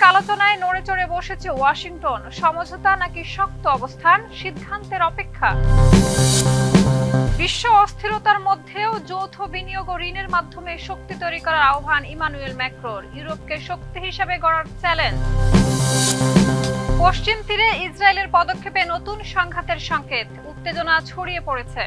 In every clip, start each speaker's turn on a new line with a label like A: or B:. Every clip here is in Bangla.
A: পারমাণবিক আলোচনায় নড়েচড়ে বসেছে ওয়াশিংটন। সমঝোতা নাকি শক্ত অবস্থান, সিদ্ধান্তের অপেক্ষা। বিশ্ব অস্থিরতার মধ্যেও যৌথ বিনিয়োগ ও ঋণের মাধ্যমে শক্তি তৈরি করার আহ্বান ইমানুয়েল ম্যাক্রোর। ইউরোপকে শক্তি হিসেবে গড়ার চ্যালেঞ্জ। পশ্চিম তীরে ইসরায়েলের পদক্ষেপে নতুন সংঘাতের সংকেত, উত্তেজনা ছড়িয়ে পড়েছে।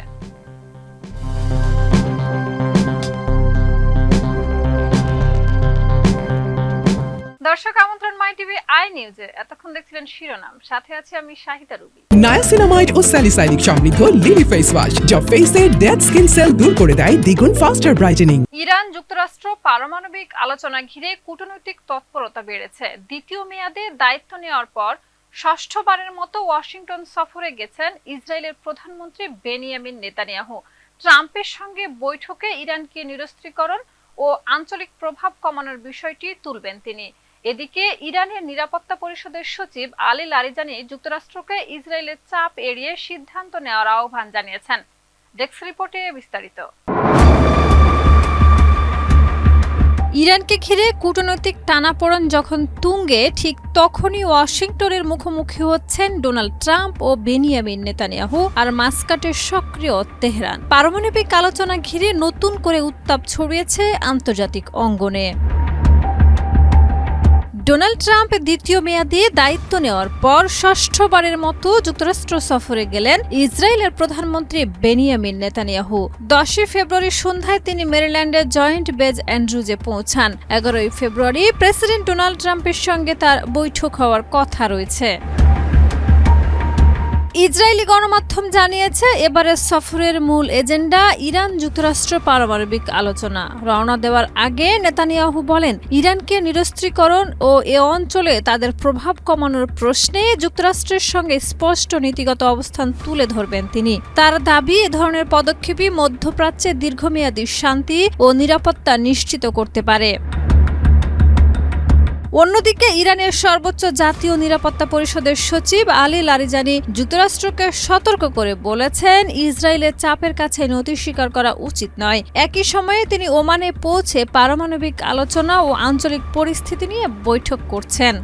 A: দর্শক আমন্ত্রণ মাই টিভি আই নিউজে। এতক্ষণ দেখছিলেন শিরোনাম, সাথে আছে আমি শাহিদা রুবি।
B: নায়াসিনামাইড ও স্যালিসাইলিক সমৃদ্ধ লিলি ফেস ওয়াশ যা ফেসের ডেড স্কিন সেল দূর করে দেয় দ্বিগুণ ফাস্টার ব্রাইটেনিং।
A: ইরান যুক্তরাষ্ট্র পারমাণবিক আলোচনা ঘিরে কূটনৈতিক তৎপরতা বেড়েছে। দ্বিতীয় মেয়াদে দায়িত্ব নেওয়ার পর ষষ্ঠবারের মতো ওয়াশিংটন সফরে গেছেন ইসরায়েলের প্রধানমন্ত্রী বেনিয়ামিন নেতানিয়াহু। ট্রাম্পের সঙ্গে বৈঠকে ইরানকে নিরস্ত্রীকরণ ও আঞ্চলিক প্রভাব কমানোর বিষয়টি তুলবেন তিনি। এদিকে ইরানের নিরাপত্তা পরিষদের সচিব আলী লারিজানি যুক্তরাষ্ট্রকে ইসরায়েলের চাপ এড়িয়ে সিদ্ধান্ত নেওয়ার আহ্বান জানিয়েছেন। ডেস্ক রিপোর্টে বিস্তারিত। ইরানকে ঘিরে কূটনৈতিক টানাপোড়েন যখন তুঙ্গে, ঠিক তখনই ওয়াশিংটনের মুখোমুখি হচ্ছেন ডোনাল্ড ট্রাম্প ও বেনিয়ামিন নেতানিয়াহু, আর মাস্কাটে সক্রিয় তেহরান। পারমাণবিক আলোচনা ঘিরে নতুন করে উত্তাপ ছড়িয়েছে আন্তর্জাতিক অঙ্গনে। ডোনাল্ড ট্রাম্প দ্বিতীয় মেয়াদে দায়িত্ব নেওয়ার পর ষষ্ঠবারের মতো যুক্তরাষ্ট্র সফরে গেলেন ইসরায়েলের প্রধানমন্ত্রী বেনিয়ামিন নেতানিয়াহু। 10 ফেব্রুয়ারি সন্ধ্যায় তিনি মেরিল্যান্ডের জয়েন্ট বেজ অ্যান্ড্রুজে পৌঁছান। 11 ফেব্রুয়ারি প্রেসিডেন্ট ডোনাল্ড ট্রাম্পের সঙ্গে তার বৈঠক হওয়ার কথা রয়েছে। ইসরায়েলি গণমাধ্যম জানিয়েছে, এবারের সফরের মূল এজেন্ডা ইরান যুক্তরাষ্ট্র পারমাণবিক আলোচনা। রওনা দেওয়ার আগে নেতানিয়াহু বলেন, ইরানকে নিরস্ত্রীকরণ ও এ অঞ্চলে তাদের প্রভাব কমানোর প্রশ্নে যুক্তরাষ্ট্রের সঙ্গে স্পষ্ট নীতিগত অবস্থান তুলে ধরবেন তিনি। তার দাবি, এ ধরনের পদক্ষেপই মধ্যপ্রাচ্যে দীর্ঘমেয়াদী শান্তি ও নিরাপত্তা নিশ্চিত করতে পারে। অন্যদিকে ইরানের সর্বোচ্চ জাতীয় নিরাপত্তা পরিষদের সচিব আলী লারিজানি যুক্তরাষ্ট্রকে সতর্ক করে বলেছেন, ইসরায়েলের চাপের কাছে নতি স্বীকার করা উচিত নয়। একই সময়ে তিনি ওমানে পৌঁছে পারমাণবিক আলোচনা ও আঞ্চলিক পরিস্থিতি নিয়ে বৈঠক করছেন।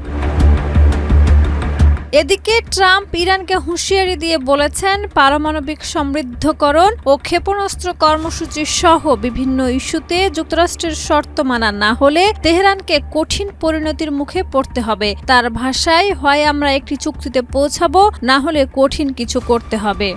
A: এদিকে ট্রাম্প ইরানকে হুঁশিয়ারি দিয়ে বলেছেন, পারমাণবিক সমৃদ্ধকরণ ও ক্ষেপণাস্ত্র কর্মসূচি সহ বিভিন্ন ইস্যুতে যুক্তরাষ্ট্রের শর্ত মানা না হলে তেহরানকে কঠিন পরিণতির মুখে পড়তে হবে। তার ভাষায়, হয় আমরা একটি চুক্তিতে পৌঁছাবো, না হলে কঠিন কিছু করতে হবে।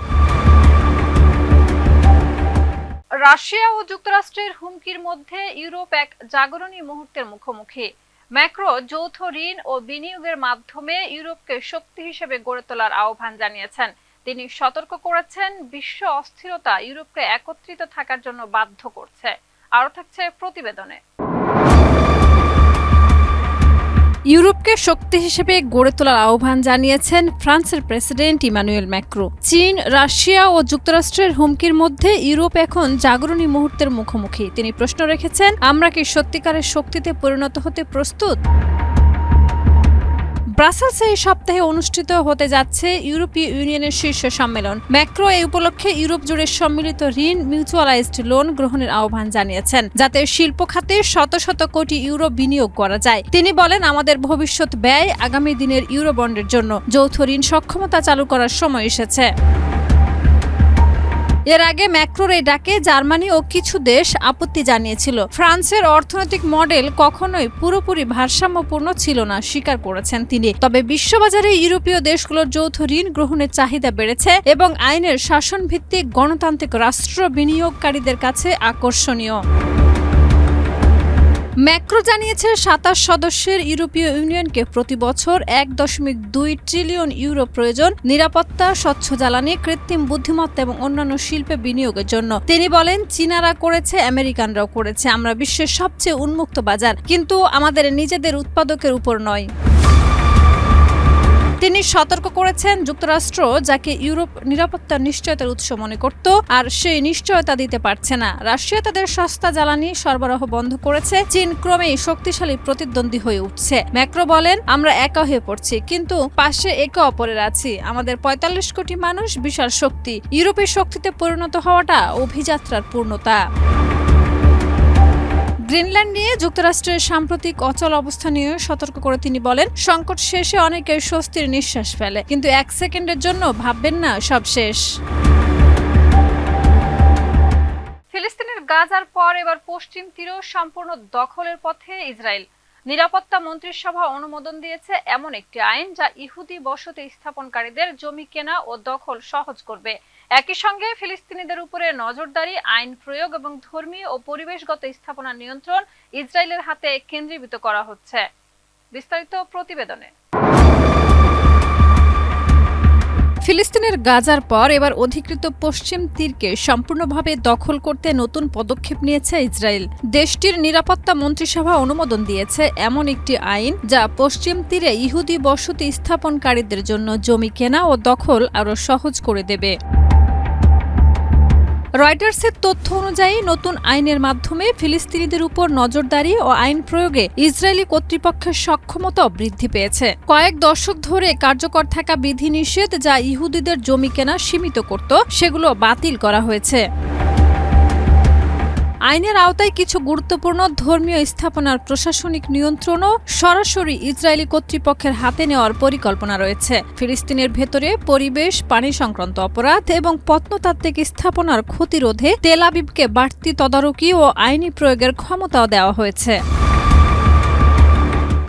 A: রাশিয়া ও যুক্তরাষ্ট্রের হুমকির মধ্যে ইউরোপ এক জাগরণী মুহূর্তের মুখোমুখি। ম্যাক্রো যৌথ ঋণ ও বিনিয়োগের মাধ্যমে ইউরোপকে শক্তি হিসেবে গড়ে তোলার আহ্বান জানিয়েছেন। তিনি সতর্ক করেছেন, বিশ্ব অস্থিরতা ইউরোপকে একত্রিত থাকার জন্য বাধ্য করছে। আরও থাকছে প্রতিবেদনে। ইউরোপকে শক্তি হিসেবে গড়ে তোলার আহ্বান জানিয়েছেন ফ্রান্সের প্রেসিডেন্ট ইমানুয়েল ম্যাক্রো। চীন, রাশিয়া ও যুক্তরাষ্ট্রের হুমকির মধ্যে ইউরোপ এখন জাগরণী মুহূর্তের মুখোমুখি। তিনি প্রশ্ন রেখেছেন, আমরা কি সত্যিকারের শক্তিতে পরিণত হতে প্রস্তুত? ব্রাসেলসে এই সপ্তাহে অনুষ্ঠিত হতে যাচ্ছে ইউরোপীয় ইউনিয়নের শীর্ষ সম্মেলন। ম্যাক্রো এই উপলক্ষে ইউরোপ জুড়ে সম্মিলিত ঋণ, মিউচুয়ালাইজড লোন গ্রহণের আহ্বান জানিয়েছেন, যাতে শিল্প খাতে শত শত কোটি ইউরো বিনিয়োগ করা যায়। তিনি বলেন, আমাদের ভবিষ্যৎ ব্যয় আগামী দিনের ইউরো বন্ডের জন্য। যৌথ ঋণ সক্ষমতা চালু করার সময় এসেছে। এর আগে ম্যাক্রোর এই ডাকে জার্মানি ও কিছু দেশ আপত্তি জানিয়েছিল। ফ্রান্সের অর্থনৈতিক মডেল কখনোই পুরোপুরি ভারসাম্যপূর্ণ ছিল না স্বীকার করেছেন তিনি। তবে বিশ্ববাজারে ইউরোপীয় দেশগুলোর যৌথ ঋণ গ্রহণের চাহিদা বেড়েছে এবং আইনের শাসনভিত্তিক গণতান্ত্রিক রাষ্ট্র বিনিয়োগকারীদের কাছে আকর্ষণীয়। ম্যাক্রো জানিয়েছে, 27 সদস্যের ইউরোপীয় ইউনিয়নকে প্রতি বছর 1.2 ট্রিলিয়ন ইউরো প্রয়োজন নিরাপত্তা, স্বচ্ছ জ্বালানি, কৃত্রিম বুদ্ধিমত্তা এবং অন্যান্য শিল্পে বিনিয়োগের জন্য। তিনি বলেন, চীনারা করেছে, আমেরিকানরাও করেছে। আমরা বিশ্বের সবচেয়ে উন্মুক্ত বাজার, কিন্তু আমাদের নিজেদের উৎপাদকের উপর নয়। তিনি সতর্ক করেছেন, যুক্তরাষ্ট্র যাকে ইউরোপ নিরাপত্তার নিশ্চয়তার উৎস মনে করত, আর সেই নিশ্চয়তা দিতে পারছে না। রাশিয়া তাদের সস্তা জ্বালানি সরবরাহ বন্ধ করেছে। চীন ক্রমেই শক্তিশালী প্রতিদ্বন্দ্বী হয়ে উঠছে। ম্যাক্রো বলেন, আমরা একা হয়ে পড়ছি, কিন্তু পাশে একে অপরের আছি। আমাদের 45 কোটি মানুষ বিশাল শক্তি। ইউরোপের শক্তিতে পরিণত হওয়াটা অভিযাত্রার পূর্ণতা। গ্রিনল্যান্ড নিয়ে যুক্তরাষ্ট্রের সাম্প্রতিক অচল অবস্থা নিয়ে সতর্ক করে তিনি বলেন, সংকট শেষে অনেকে স্বস্তির নিঃশ্বাস ফেলে, কিন্তু 1 সেকেন্ডের জন্য ভাববেন না সব শেষ। ফিলিস্তিনের গাজার পর এবার পশ্চিম তীরও সম্পূর্ণ দখলের পথে ইসরায়েল। নিরাপত্তা মন্ত্রিসভা অনুমোদন দিয়েছে এমন একটি আইন যা ইহুদি বসতি স্থাপনকারীদের জমি কেনা ও দখল সহজ করবে। একই সঙ্গে ফিলিস্তিনিদের উপরে নজরদারি, আইন প্রয়োগ এবং ধর্মীয় ও পরিবেশগত স্থাপনা নিয়ন্ত্রণ ইসরায়েলের হাতে কেন্দ্রীভূত করা হচ্ছে। বিস্তারিত প্রতিবেদনে। ফিলিস্তিনের গাজার পর এবার অধিকৃত পশ্চিম তীরকে সম্পূর্ণভাবে দখল করতে নতুন পদক্ষেপ নিয়েছে ইসরায়েল। দেশটির নিরাপত্তা মন্ত্রিসভা অনুমোদন দিয়েছে এমন একটি আইন যা পশ্চিম তীরে ইহুদি বসতি স্থাপনকারীদের জন্য জমি কেনা ও দখল আরও সহজ করে দেবে। রয়টার্সের তথ্য অনুযায়ী নতুন আইনের মাধ্যমে ফিলিস্তিনিদের উপর নজরদারি ও আইন প্রয়োগে ইসরায়েলি কর্তৃপক্ষের সক্ষমতা বৃদ্ধি পেয়েছে। কয়েক দশক ধরে কার্যকর থাকা বিধিনিষেধ যা ইহুদিদের জমি কেনা সীমিত করত, সেগুলো বাতিল করা হয়েছে। আইনের আওতায় কিছু গুরুত্বপূর্ণ ধর্মীয় স্থাপনার প্রশাসনিক নিয়ন্ত্রণও সরাসরি ইসরায়েলি কর্তৃপক্ষের হাতে নেওয়ার পরিকল্পনা রয়েছে। ফিলিস্তিনের ভেতরে পরিবেশ, পানি সংক্রান্ত অপরাধ এবং প্রত্নতাত্ত্বিক স্থাপনার ক্ষতি রোধে তেল আবিবকে বাড়তি তদারকি ও আইনি প্রয়োগের ক্ষমতাও দেওয়া হয়েছে।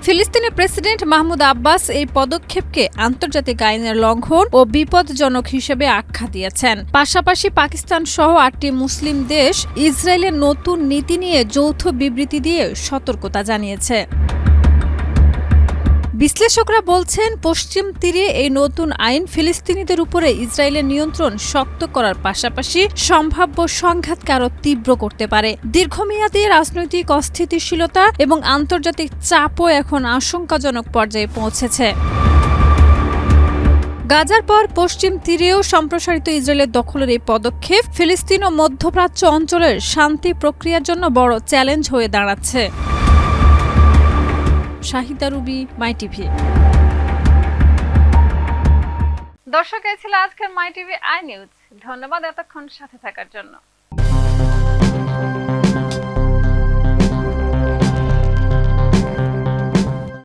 A: ফিলিস্তিনের প্রেসিডেন্ট মাহমুদ আব্বাস এই পদক্ষেপকে আন্তর্জাতিক আইনের লঙ্ঘন ও বিপজ্জনক হিসেবে আখ্যা দিয়েছেন। পাশাপাশি পাকিস্তান সহ 8টি মুসলিম দেশ ইসরায়েলের নতুন নীতি নিয়ে যৌথ বিবৃতি দিয়ে সতর্কতা জানিয়েছে। বিশ্লেষকরা বলছেন, পশ্চিম তীরে এই নতুন আইন ফিলিস্তিনিদের উপরে ইসরায়েলের নিয়ন্ত্রণ শক্ত করার পাশাপাশি সম্ভাব্য সংঘাতকে আরও তীব্র করতে পারে। দীর্ঘমেয়াদী রাজনৈতিক অস্থিতিশীলতা এবং আন্তর্জাতিক চাপও এখন আশঙ্কাজনক পর্যায়ে পৌঁছেছে। গাজার পর পশ্চিম তীরেও সম্প্রসারিত ইসরায়েলের দখলের এই পদক্ষেপ ফিলিস্তিন ও মধ্যপ্রাচ্য অঞ্চলের শান্তি প্রক্রিয়ার জন্য বড় চ্যালেঞ্জ হয়ে দাঁড়াচ্ছে। শাহিদা রুবি, মাই টিভি। দর্শক, এই ছিল আজকের মাই টিভি আই নিউজ। ধন্যবাদ এতক্ষণ সাথে থাকার জন্য।